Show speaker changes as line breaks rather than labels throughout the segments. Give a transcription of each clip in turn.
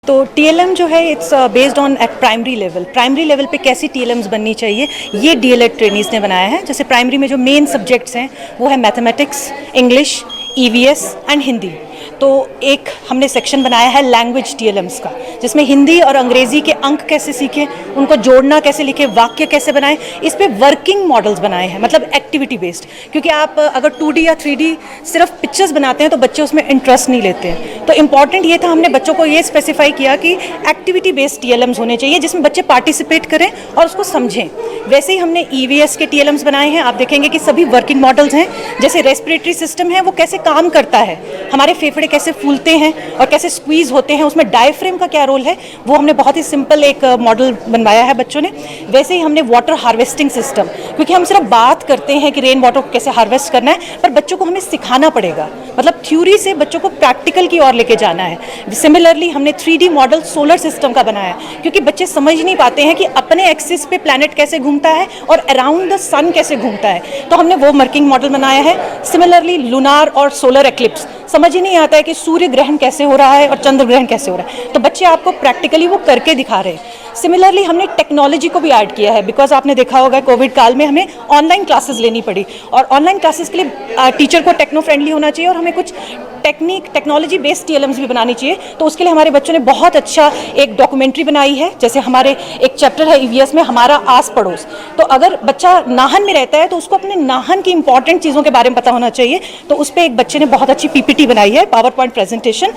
तो टीएलएम जो है it's based on eight primary level पे कैसी टीएलएम्स बननी चाहिए ये डीएलएड ट्रेनीज ने बनाया है। जैसे प्राइमरी में जो मेन सब्जेक्ट्स हैं वो है mathematics, English, EVS and Hindi. तो एक हमने सेक्शन बनाया है लैंग्वेज टीएलएम्स का, जिसमें हिंदी और अंग्रेज़ी के अंक कैसे सीखें, उनको जोड़ना कैसे लिखें, वाक्य कैसे बनाएं, इस पे वर्किंग मॉडल्स बनाए हैं, मतलब एक्टिविटी बेस्ड। क्योंकि आप अगर 2D या 3D सिर्फ पिक्चर्स बनाते हैं तो बच्चे उसमें इंटरेस्ट नहीं लेते हैं। तो इम्पॉर्टेंट ये था, हमने बच्चों को ये स्पेसिफाई किया कि एक्टिविटी बेस्ड टीएलएम्स होने चाहिए जिसमें बच्चे पार्टिसिपेट करें और उसको समझें। वैसे ही हमने ईवीएस के टीएलएम्स बनाए हैं। आप देखेंगे कि सभी वर्किंग मॉडल्स हैं। जैसे रेस्पिरेटरी सिस्टम है वो कैसे काम करता है, हमारे फेफड़े कैसे फूलते हैं और कैसे स्क्वीज होते हैं, उसमें डायफ्रेम का क्या रोल है, वो हमने बहुत ही सिंपल एक मॉडल बनवाया है बच्चों ने। वैसे ही हमने वाटर हार्वेस्टिंग सिस्टम, क्योंकि हम सिर्फ बात करते हैं कि रेन वाटर को कैसे हार्वेस्ट करना है, पर बच्चों को हमें सिखाना पड़ेगा, मतलब थ्योरी से बच्चों को प्रैक्टिकल की ओर लेके जाना है। सिमिलरली हमने 3D मॉडल सोलर सिस्टम का बनाया, क्योंकि बच्चे समझ नहीं पाते हैं कि अपने एक्सिस पे प्लैनेट कैसे घूमता है और अराउंड द सन कैसे घूमता है, तो हमने वो वर्किंग मॉडल बनाया है। सिमिलरली लूनार और सोलर एक्लिप्स, समझ ही नहीं आता है कि सूर्य ग्रहण कैसे हो रहा है और चंद्र ग्रहण कैसे हो रहा है, तो बच्चे आपको प्रैक्टिकली वो करके दिखा रहे हैं। सिमिलरली हमने टेक्नोलॉजी को भी ऐड किया है, बिकॉज आपने देखा होगा कोविड काल में हमें ऑनलाइन क्लासेस लेनी पड़ी, और ऑनलाइन क्लासेस के लिए टीचर को टेक्नो फ्रेंडली होना चाहिए और हमें कुछ टेक्नोलॉजी बेस्ड टीएलएम्स भी बनानी चाहिए। तो उसके लिए हमारे बच्चों ने बहुत अच्छा एक डॉक्यूमेंट्री बनाई है। जैसे हमारे एक चैप्टर है ईवीएस में, हमारा आस पड़ोस। तो अगर बच्चा नाहन में रहता है तो उसको अपने नाहन की इंपॉर्टेंट चीज़ों के बारे में पता होना चाहिए, तो उस पर एक बच्चे ने बहुत अच्छी पीपीटी बनाई है, पावर पॉइंट प्रेजेंटेशन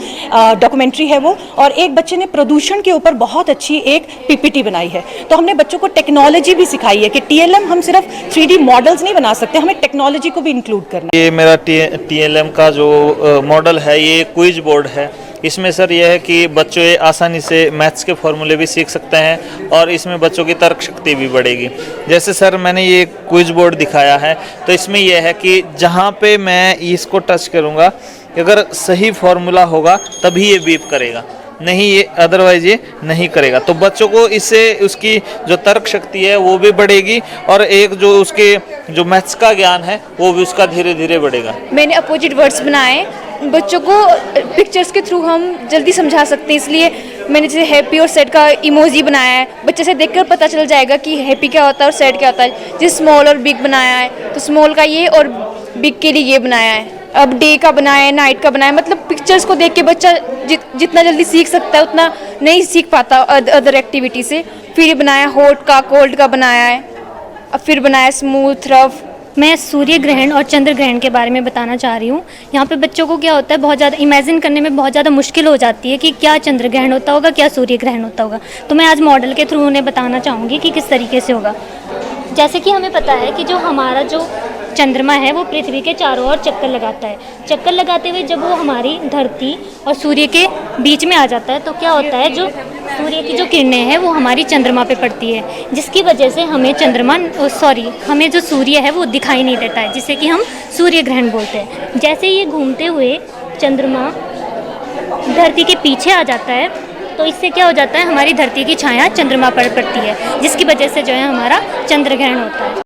डॉक्यूमेंट्री है वो, और एक बच्चे ने प्रदूषण के ऊपर बहुत अच्छी एक पीपीटी बनाई है। तो हमने बच्चों को टेक्नोलॉजी भी सिखाई है कि टीएलएम हम सिर्फ 3D मॉडल्स नहीं बना सकते, हमें टेक्नोलॉजी को भी इंक्लूड करना है।
ये मेरा टीएलएम का जो मॉडल है ये क्विज बोर्ड है। इसमें सर यह है कि बच्चे आसानी से मैथ्स के फॉर्मूले भी सीख सकते हैं और इसमें बच्चों की तर्क शक्ति भी बढ़ेगी। जैसे सर मैंने ये क्विज बोर्ड दिखाया है, तो इसमें यह है कि जहाँ पे मैं इसको टच करूँगा, अगर सही फॉर्मूला होगा तभी ये बीप करेगा, नहीं ये अदरवाइज ये नहीं करेगा। तो बच्चों को इससे उसकी जो तर्क शक्ति है वो भी बढ़ेगी और एक जो उसके जो मैथ्स का ज्ञान है वो भी उसका धीरे धीरे बढ़ेगा।
मैंने अपोजिट वर्ड्स बनाए, बच्चों को पिक्चर्स के थ्रू हम जल्दी समझा सकते हैं, इसलिए मैंने जैसे हैप्पी और सैड का इमोजी बनाया है। बच्चे से देखकर पता चल जाएगा कि हैप्पी क्या होता है और सैड क्या होता है। जैसे स्मॉल और बिग बनाया है, तो स्मॉल का ये और बिग के लिए ये बनाया है। अब डे का बनाया है, नाइट का बनाया है, मतलब पिक्चर्स को देख के बच्चा जितना जल्दी सीख सकता है उतना नहीं सीख पाता अदर एक्टिविटी से। फिर ये बनाया हॉट का, कोल्ड का बनाया है, अब फिर बनाया स्मूथ, रफ।
मैं सूर्य ग्रहण और चंद्र ग्रहण के बारे में बताना चाह रही हूँ। यहाँ पे बच्चों को क्या होता है, बहुत ज़्यादा इमेजिन करने में बहुत ज़्यादा मुश्किल हो जाती है कि क्या चंद्र ग्रहण होता होगा, क्या सूर्य ग्रहण होता होगा। तो मैं आज मॉडल के थ्रू उन्हें बताना चाहूँगी कि किस तरीके से होगा। जैसे कि हमें पता है कि जो हमारा जो चंद्रमा है वो पृथ्वी के चारों ओर चक्कर लगाता है। चक्कर लगाते हुए जब वो हमारी धरती और सूर्य के बीच में आ जाता है, तो क्या होता है, जो सूर्य की जो किरणें हैं वो हमारी चंद्रमा पे पड़ती है, जिसकी वजह से हमें हमें जो सूर्य है वो दिखाई नहीं देता है, जिसे कि हम सूर्य ग्रहण बोलते हैं। जैसे ये घूमते हुए चंद्रमा धरती के पीछे आ जाता है, तो इससे क्या हो जाता है, हमारी धरती की छाया चंद्रमा पर पड़ती है, जिसकी वजह से जो है हमारा चंद्र ग्रहण होता है।